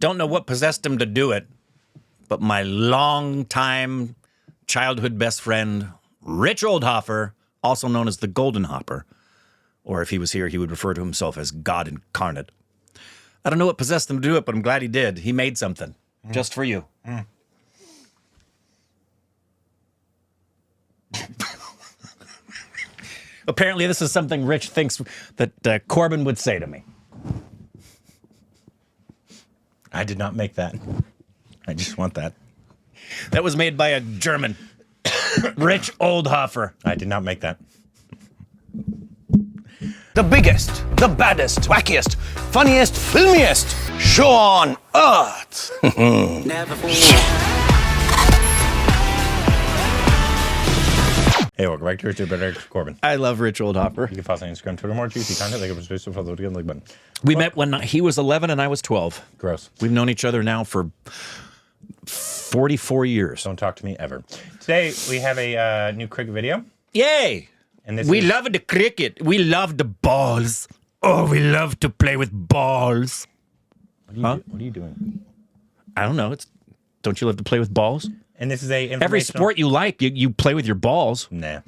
Don't know what possessed him to do it, but my long-time childhood best friend, Rich Oldhofer, also known as the Golden Hopper, or if he was here, he would refer to himself as God incarnate. I don't know what possessed him to do it, but I'm glad he did. He made something just for you. Apparently, this is something Rich thinks that Corbin would say to me. I did not make that. I just want that. That was made by a German, Rich Oldhofer. I did not make that. The biggest, the baddest, wackiest, funniest, filmiest show on earth. Never forget. Hey, welcome back to Rich Corbin. I love Rich Oldhofer. You can follow us on Instagram, Twitter, more juicy content. Like a producer, follow again, like button. We met when he was 11 and I was 12. Gross. We've known each other now for 44 years. Don't talk to me ever. Today, we have a new cricket video. Yay! And this we is... love the cricket. We love the balls. Oh, we love to play with balls. What are you doing? I don't know. Don't you love to play with balls? And this is a every sport you like, you play with your balls. Nah.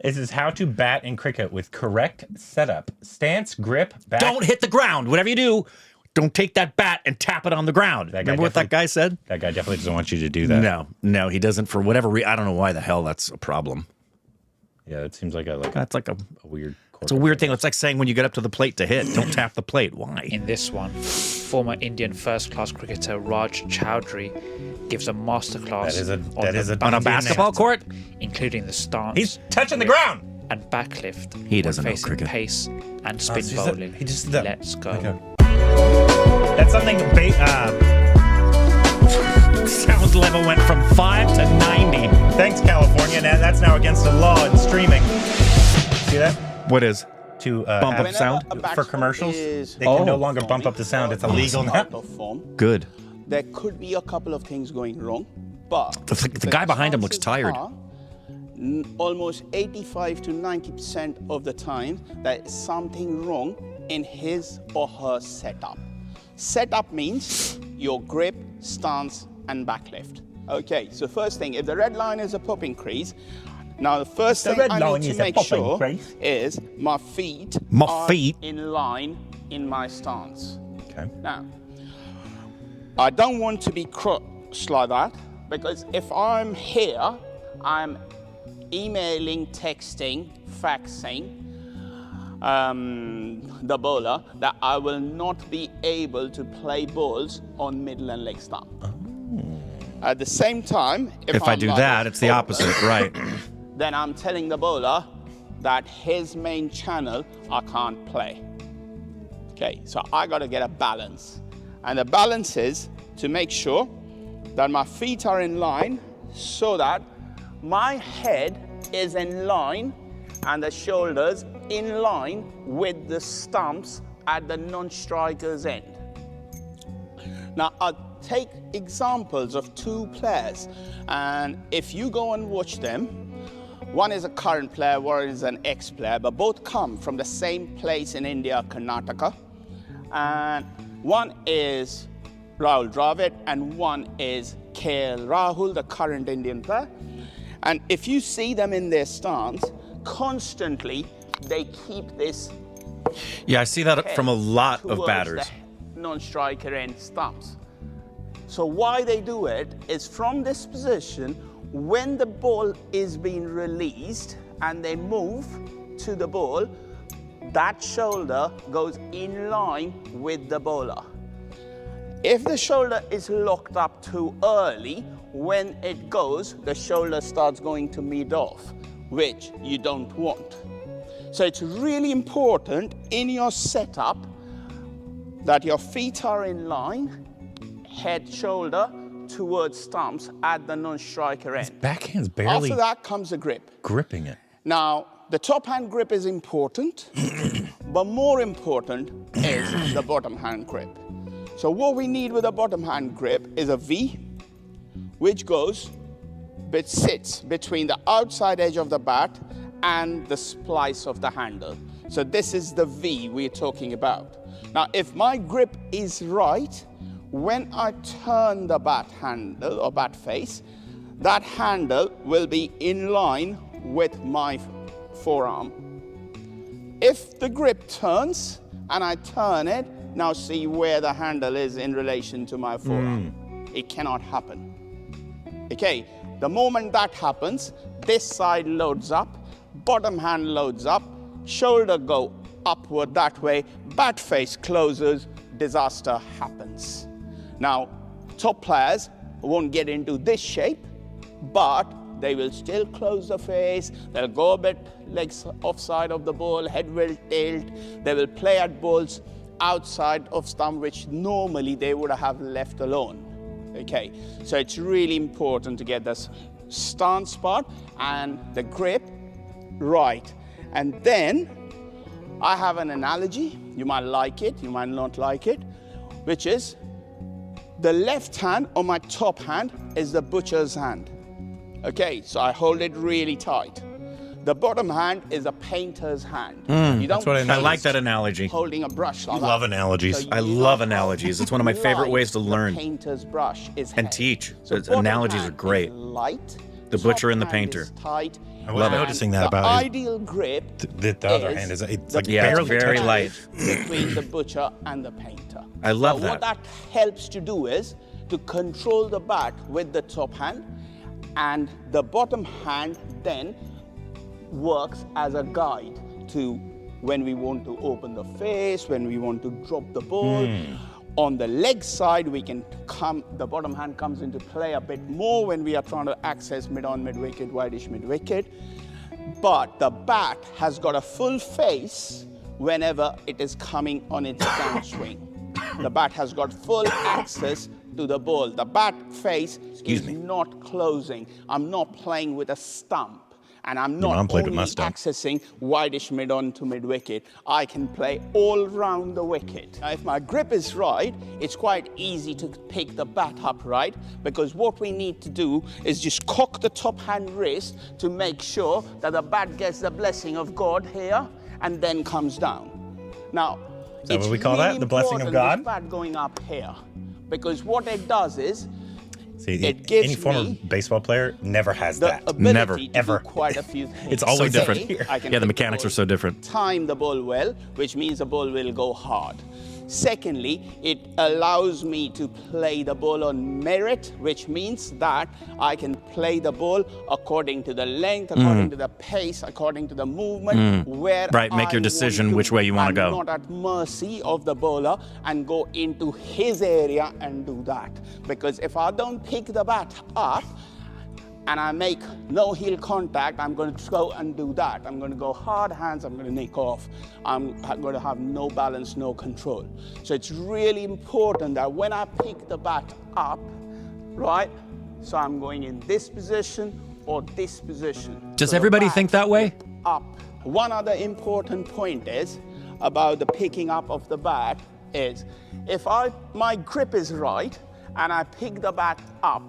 This is how to bat in cricket with correct setup. Stance, grip, back. Don't hit the ground. Whatever you do, don't take that bat and tap it on the ground. Remember what that guy said? That guy definitely doesn't want you to do that. No, he doesn't for whatever reason. I don't know why the hell that's a problem. Yeah, it seems like that's like a weird... It's a weird thing. It's like saying when you get up to the plate to hit, don't tap the plate. Why? In this one, former Indian first-class cricketer Raj Chowdhury gives a masterclass on a basketball court, including the stance. He's touching the ground and backlift. He doesn't know facing cricket. Pace and spin bowling. He just did that. Let's go. Okay. That's something. Sound level went from 5 to 90. Thanks, California. That's now against the law in streaming. See that? What is? To bump up sound? For commercials, they can no longer bump up the sound. It's illegal now. Good. There could be a couple of things going wrong, but the guy behind him looks tired. Almost 85 to 90% of the time, there is something wrong in his or her setup. Setup means your grip, stance, and backlift. Okay, so first thing, if the red line is a popping crease, now the first thing I need to make sure is my feet are in line in my stance. Okay. Now, I don't want to be crossed like that, because if I'm here, I'm emailing, texting, faxing the bowler that I will not be able to play balls on middle and leg stump. At the same time, if I do that, it's the opposite, right? Then I'm telling the bowler that his main channel I can't play. Okay, so I got to get a balance. And the balance is to make sure that my feet are in line so that my head is in line and the shoulders in line with the stumps at the non-striker's end. Now, I'll take examples of two players, and if you go and watch them, one is a current player, one is an ex-player, but both come from the same place in India, Karnataka. And one is Rahul Dravid and one is KL Rahul, the current Indian player. And if you see them in their stance, constantly they keep this. Yeah, I see that from a lot of batters. Non-striker end stumps. So why they do it is from this position, when the ball is being released and they move to the ball, that shoulder goes in line with the bowler. If the shoulder is locked up too early, when it goes, the shoulder starts going to mid off, which you don't want. So it's really important in your setup that your feet are in line, head, shoulder, towards stumps at the non-striker end. His backhand's barely... After that comes the grip. Gripping it. Now, the top hand grip is important, but more important is the bottom hand grip. So what we need with the bottom hand grip is a V, which sits between the outside edge of the bat and the splice of the handle. So this is the V we're talking about. Now, if my grip is right, when I turn the bat handle or bat face, that handle will be in line with my forearm. If the grip turns and I turn it, now see where the handle is in relation to my forearm. It cannot happen. Okay, the moment that happens, this side loads up, bottom hand loads up, shoulder go upward that way, bat face closes, disaster happens. Now, top players won't get into this shape, but they will still close the face, they'll go a bit legs offside of the ball, head will tilt, they will play at balls outside of stump, which normally they would have left alone. Okay, so it's really important to get this stance spot and the grip right. And then I have an analogy, you might like it, you might not like it, which is the left hand on my top hand is the butcher's hand. Okay, so I hold it really tight. The bottom hand is a painter's hand. You don't I like that analogy. holding a brush like that. Love analogies. So I you love know how analogies. It's one of my favorite ways to light learn the painter's brush is and head. teach. So It's- bottom analogies hand are great. is light, The butcher top and the hand painter. is tight, I was noticing that the about his- ideal grip. The other hand is it's the like Yeah, it's barely very touching. light. between the butcher and the painter. I love What that. that helps to do is to control the bat with the top hand, and the bottom hand then works as a guide to when we want to open the face, when we want to drop the ball. On the leg side, we can come, the bottom hand comes into play a bit more when we are trying to access mid-on, mid-wicket, wideish mid-wicket. But the bat has got a full face whenever it is coming on its downswing. The bat has got full access to the ball. The bat face is not closing. I'm not playing with a stump. And I'm not mom played with only my stump. accessing wideish mid-on to mid-wicket. I can play all round the wicket. Now, if my grip is right, it's quite easy to pick the bat up right, because what we need to do is just cock the top hand wrist to make sure that the bat gets the blessing of God here and then comes down. Now, Is that it's what we call really that? The blessing of important God? this bat going up here, because what it does is See, it gives any former me baseball player never has the that. ability Never, to ever. do quite a few things. It's always So different say, here. I can Yeah, the hit mechanics ball, are so different. Time the ball well, which means the ball will go hard. Secondly, it allows me to play the ball on merit, which means that I can play the ball according to the length, according to the pace, according to the movement, where Right, make your I decision want to. which way you wanna I'm go. not at mercy of the bowler and go into his area and do that. Because if I don't pick the bat up, and I make no heel contact, I'm going to go and do that. I'm going to go hard hands, I'm going to nick off. I'm going to have no balance, no control. So it's really important that when I pick the bat up, right, so I'm going in this position or this position. Does So the everybody bat think that way? Up. One other important point is about the picking up of the bat is if my grip is right and I pick the bat up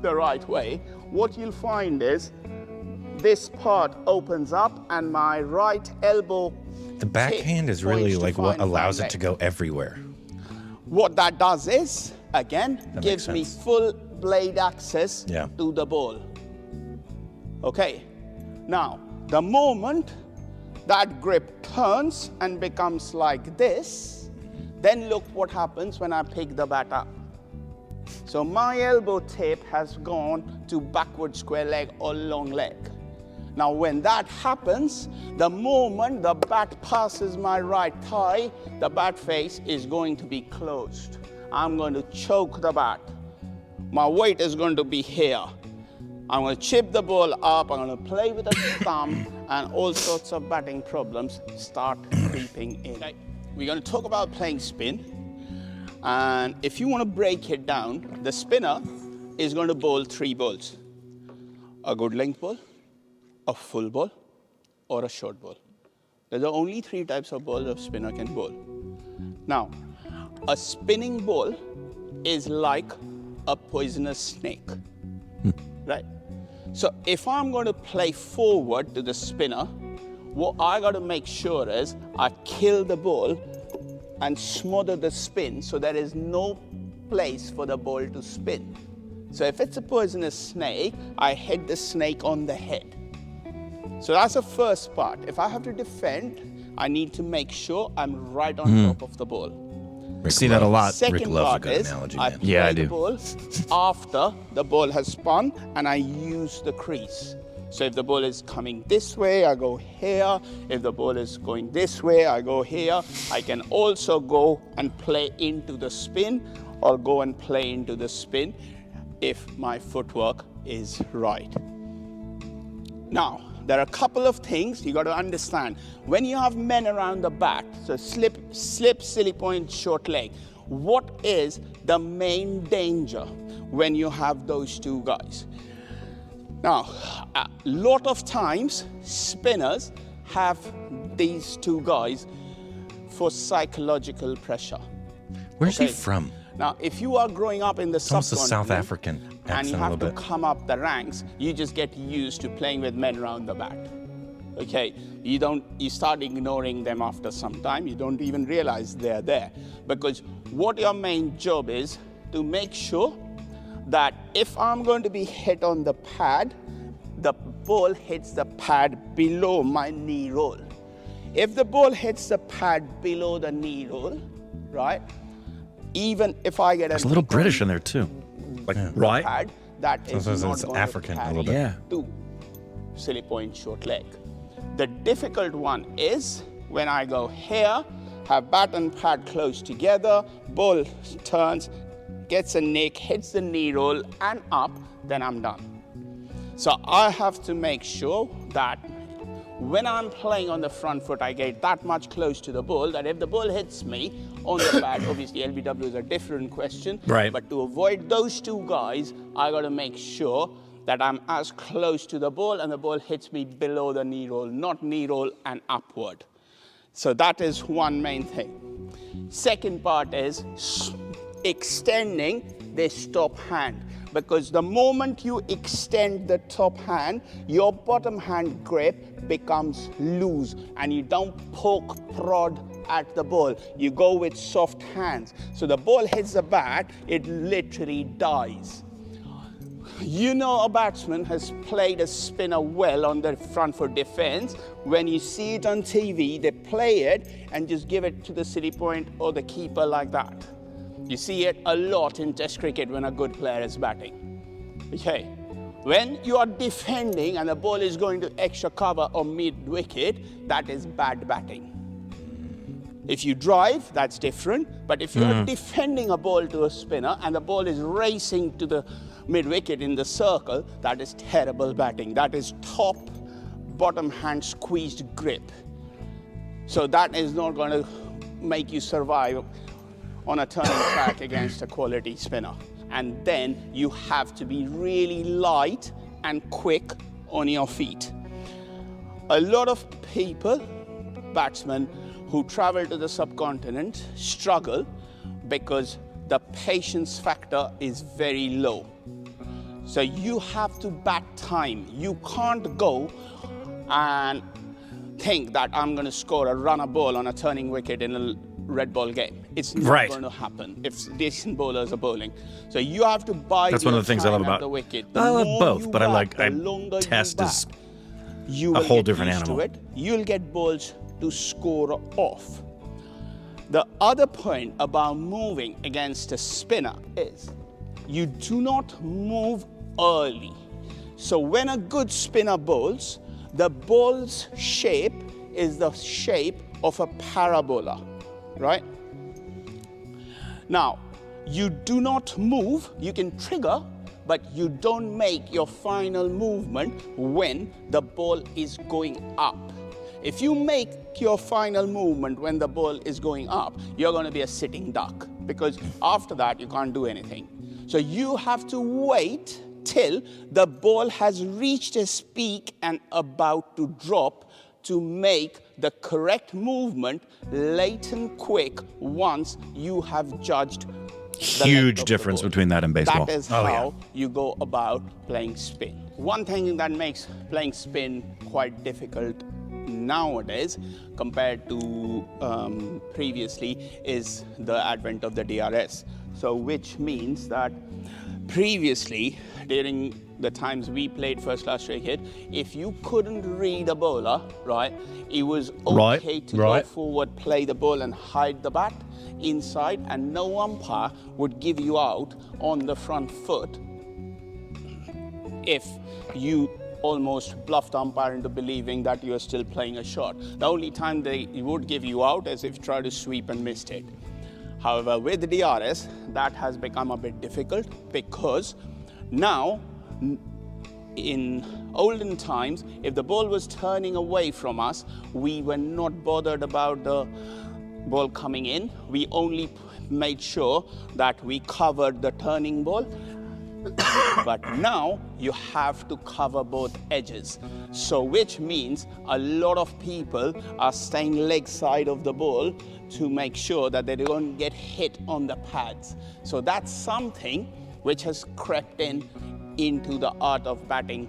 the right way, what you'll find is this part opens up and my right elbow The backhand is really points to like what find my allows it leg. to go everywhere. What that does is, again, gives me sense. full blade access Yeah. to the ball. Okay, now the moment that grip turns and becomes like this, then look what happens when I pick the bat up. So my elbow tip has gone to backward square leg or long leg. Now when that happens, the moment the bat passes my right thigh, the bat face is going to be closed. I'm going to choke the bat. My weight is going to be here. I'm going to chip the ball up, I'm going to play with a thumb, and all sorts of batting problems start creeping in. Okay. We're going to talk about playing spin. And if you want to break it down, the spinner is going to bowl 3 balls. A good length ball, a full ball, or a short ball. There's only 3 types of balls a spinner can bowl. Now, a spinning ball is like a poisonous snake, right? So if I'm going to play forward to the spinner, what I got to make sure is I kill the ball and smother the spin so there is no place for the ball to spin. So if it's a poisonous snake, I hit the snake on the head. So that's the first part. If I have to defend, I need to make sure I'm right on top of the ball. I see that a lot. Second part is I play the ball after the ball has spun, and I use the crease. So if the ball is coming this way, I go here. If the ball is going this way, I go here. I can also go and play into the spin or go and play into the spin if my footwork is right. Now, there are a couple of things you got to understand. When you have men around the bat, so slip, silly point, short leg, what is the main danger when you have those two guys? Now, a lot of times, spinners have these two guys for psychological pressure. Where's he from? Now, if you are growing up in the Almost a subcontinent South African and accent you a have little to bit. come up the ranks, you just get used to playing with men around the bat. Okay, you start ignoring them after some time. You don't even realize they're there, because what your main job is to make sure that if I'm going to be hit on the pad, the ball hits the pad below my knee roll. If the ball hits the pad below the knee roll, right, even if I get There's a little British in there too. Like, right? pad, that is Sometimes not it's going African to a carry little bit. Yeah. to silly point, short leg. The difficult one is when I go here, have bat and pad close together, ball turns, gets a nick, hits the knee roll and up, then I'm done. So I have to make sure that when I'm playing on the front foot, I get that much close to the ball that if the ball hits me on the bat, obviously LBW is a different question, right? But to avoid those two guys, I got to make sure that I'm as close to the ball and the ball hits me below the knee roll, not knee roll and upward. So that is one main thing. Second part is extending this top hand, because the moment you extend the top hand, your bottom hand grip becomes loose and you don't poke, prod at the ball. You go with soft hands. So the ball hits the bat, it literally dies. You know a batsman has played a spinner well on the front foot defense. When you see it on TV, they play it and just give it to the city point or the keeper like that. You see it a lot in Test cricket when a good player is batting. Okay, when you are defending and the ball is going to extra cover or mid-wicket, that is bad batting. If you drive, that's different. But if you are defending a ball to a spinner and the ball is racing to the mid-wicket in the circle, that is terrible batting. That is top bottom hand squeezed grip. So that is not going to make you survive on a turning track against a quality spinner. And then you have to be really light and quick on your feet. A lot of people, batsmen who travel to the subcontinent, struggle because the patience factor is very low. So you have to bat time. You can't go and think that I'm going to score a runner ball on a turning wicket in a red ball game. It's not going to happen if decent bowlers are bowling. So you have to buy. That's one of the things I love about the wicket. I love both, but Test is you a will whole get different used animal. to it. You'll get balls to score off. The other point about moving against a spinner is you do not move early. So when a good spinner bowls, the ball's shape is the shape of a parabola, right? Now, you do not move, you can trigger, but you don't make your final movement when the ball is going up. If you make your final movement when the ball is going up, you're going to be a sitting duck, because after that you can't do anything. So you have to wait till the ball has reached its peak and about to drop to make the correct movement late and quick once you have judged the huge difference between that and baseball. That is how you go about playing spin. One thing that makes playing spin quite difficult nowadays compared to previously is the advent of the DRS. So which means that previously, during the times we played first class cricket, if you couldn't read a bowler, right, it was okay to go forward, play the ball and hide the bat inside, and no umpire would give you out on the front foot if you almost bluffed umpire into believing that you are still playing a shot. The only time they would give you out is if you try to sweep and missed it. However, with the DRS, that has become a bit difficult because now, in olden times, if the ball was turning away from us, we were not bothered about the ball coming in. We only made sure that we covered the turning ball. But now you have to cover both edges. So which means a lot of people are staying leg side of the ball to make sure that they don't get hit on the pads. So that's something which has crept into the art of batting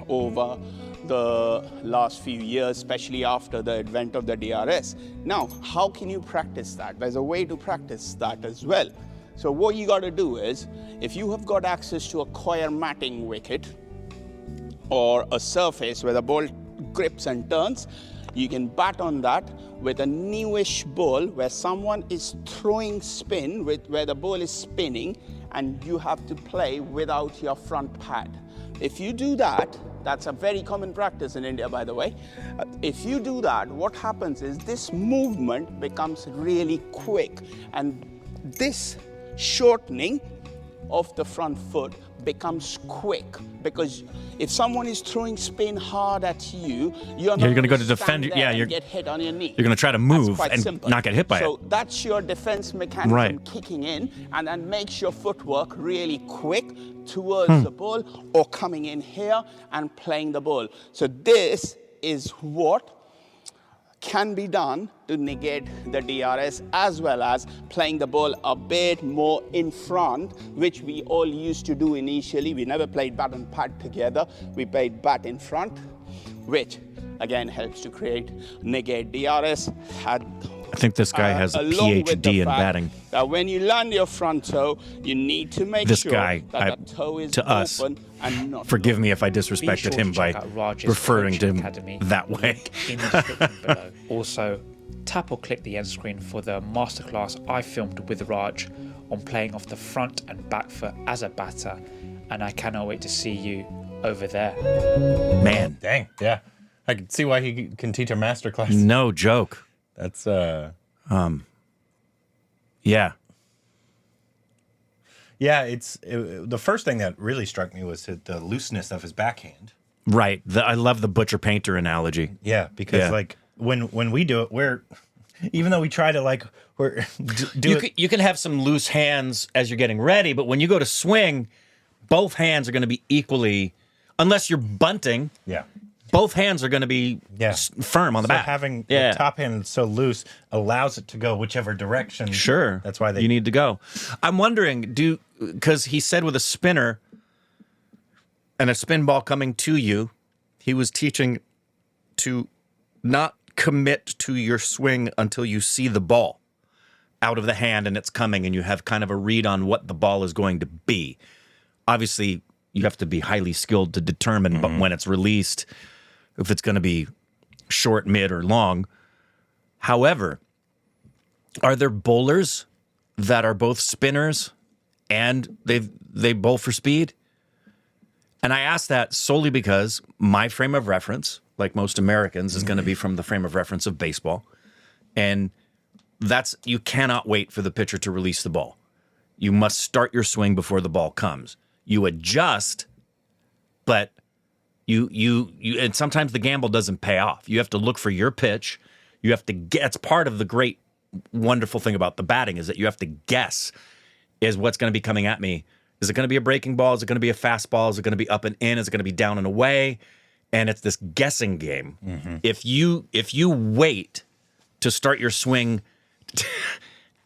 over the last few years, especially after the advent of the DRS. Now, how can you practice that? There's a way to practice that as well. So what you got to do is, if you have got access to a coir matting wicket or a surface where the ball grips and turns, you can bat on that with a newish ball where someone is throwing spin where the ball is spinning, and you have to play without your front pad. If you do that, that's a very common practice in India, by the way. If you do that, what happens is this movement becomes really quick, and this shortening of the front foot becomes quick, because if someone is throwing spin hard at you, you're not going to go to defend. Yeah, you're get hit on your knee. You're going to try to move and simple. not get hit by it. So that's your defense mechanism kicking in, and then makes your footwork really quick towards the ball or coming in here and playing the ball. So this is what can be done to negate the DRS, as well as playing the ball a bit more in front, which we all used to do initially. We never played bat and pad together. We played bat in front, which again helps to negate DRS. I think this guy has a PhD in batting. That when you land your front toe, you need to make sure that the toe is open and not. Forgive me if I disrespected him by referring to him that way. In the description below. Also, tap or click the end screen for the masterclass I filmed with Raj on playing off the front and back foot as a batter, and I cannot wait to see you over there. Man. Dang, yeah. I can see why he can teach a masterclass. No joke. That's yeah. Yeah, the first thing that really struck me was the looseness of his backhand. Right. I love the butcher painter analogy. Yeah, because like when we do it, even though we try to you can have some loose hands as you're getting ready, but when you go to swing, both hands are going to be equally, unless you're bunting. Yeah. Both hands are going to be firm on the back. Having the top hand so loose allows it to go whichever direction. Sure. That's why you need to go. I'm wondering, because he said with a spinner and a spin ball coming to you, he was teaching to not commit to your swing until you see the ball out of the hand and it's coming, and you have kind of a read on what the ball is going to be. Obviously, you have to be highly skilled to determine but when it's released, if it's going to be short, mid, or long. However, are there bowlers that are both spinners and they bowl for speed? And I ask that solely because my frame of reference, like most Americans, is going to be from the frame of reference of baseball. And you cannot wait for the pitcher to release the ball. You must start your swing before the ball comes. You adjust, but and sometimes the gamble doesn't pay off. You have to look for your pitch. You have to get. It's part of the great, wonderful thing about the batting is that you have to guess is what's going to be coming at me. Is it going to be a breaking ball? Is it going to be a fastball? Is it going to be up and in? Is it going to be down and away? And it's this guessing game. If you wait to start your swing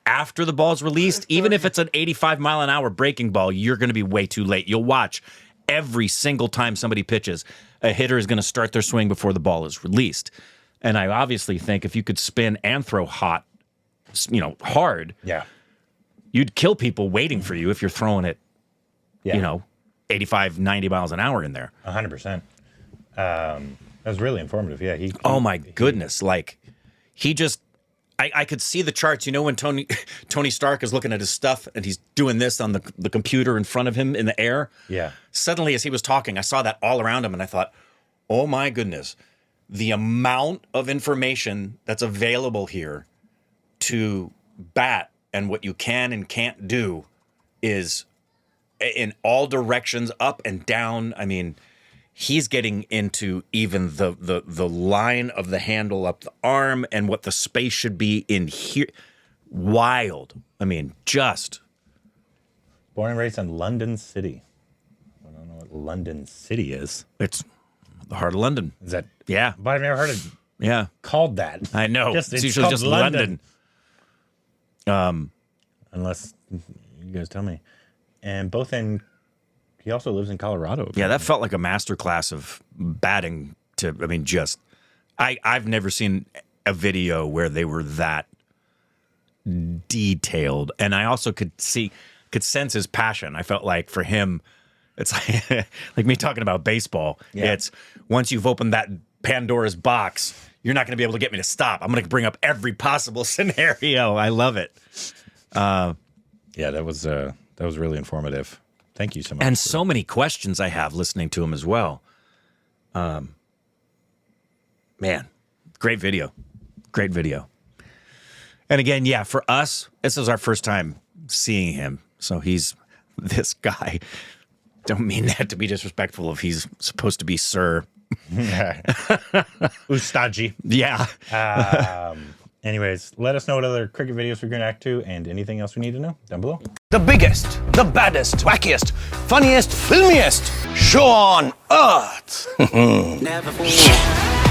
after the ball's released, even if it's an 85-mile-an-hour breaking ball, you're going to be way too late. You'll watch every single time somebody pitches, a hitter is going to start their swing before the ball is released. And I obviously think if you could spin and throw hard, you'd kill people waiting for you if you're throwing it, you know, 85, 90 miles an hour in there. 100%. That was really informative. Yeah. Oh my goodness. Like he just, I could see the charts. You know, when Tony Stark is looking at his stuff and he's doing this on the computer in front of him in the air. Yeah. Suddenly, as he was talking, I saw that all around him and I thought, oh my goodness, the amount of information that's available here to bat and what you can and can't do is in all directions, up and down. I mean, he's getting into even the line of the handle up the arm and what the space should be in here. Wild. I mean, just. Born and raised in London City. I don't know what London City is. It's the heart of London. Is that? Yeah. But I've never heard it called that. I know. It's usually called just London. London. Unless you guys tell me. And he also lives in Colorado. Yeah, that felt like a masterclass of batting to, I mean, just, I've never seen a video where they were that detailed. And I also could sense his passion. I felt like for him, it's like me talking about baseball. Yeah. It's once you've opened that Pandora's box, you're not going to be able to get me to stop. I'm going to bring up every possible scenario. I love it. Yeah, that was really informative. Thank you so much. And so many questions I have listening to him as well. Man, great video. Great video. And again, yeah, for us, this is our first time seeing him. So he's this guy. Don't mean that to be disrespectful if he's supposed to be Sir. Ustaji. Yeah. Anyways, let us know what other cricket videos we're going to act to and anything else we need to know down below. The biggest, the baddest, wackiest, funniest, filmiest show on earth. Never forget.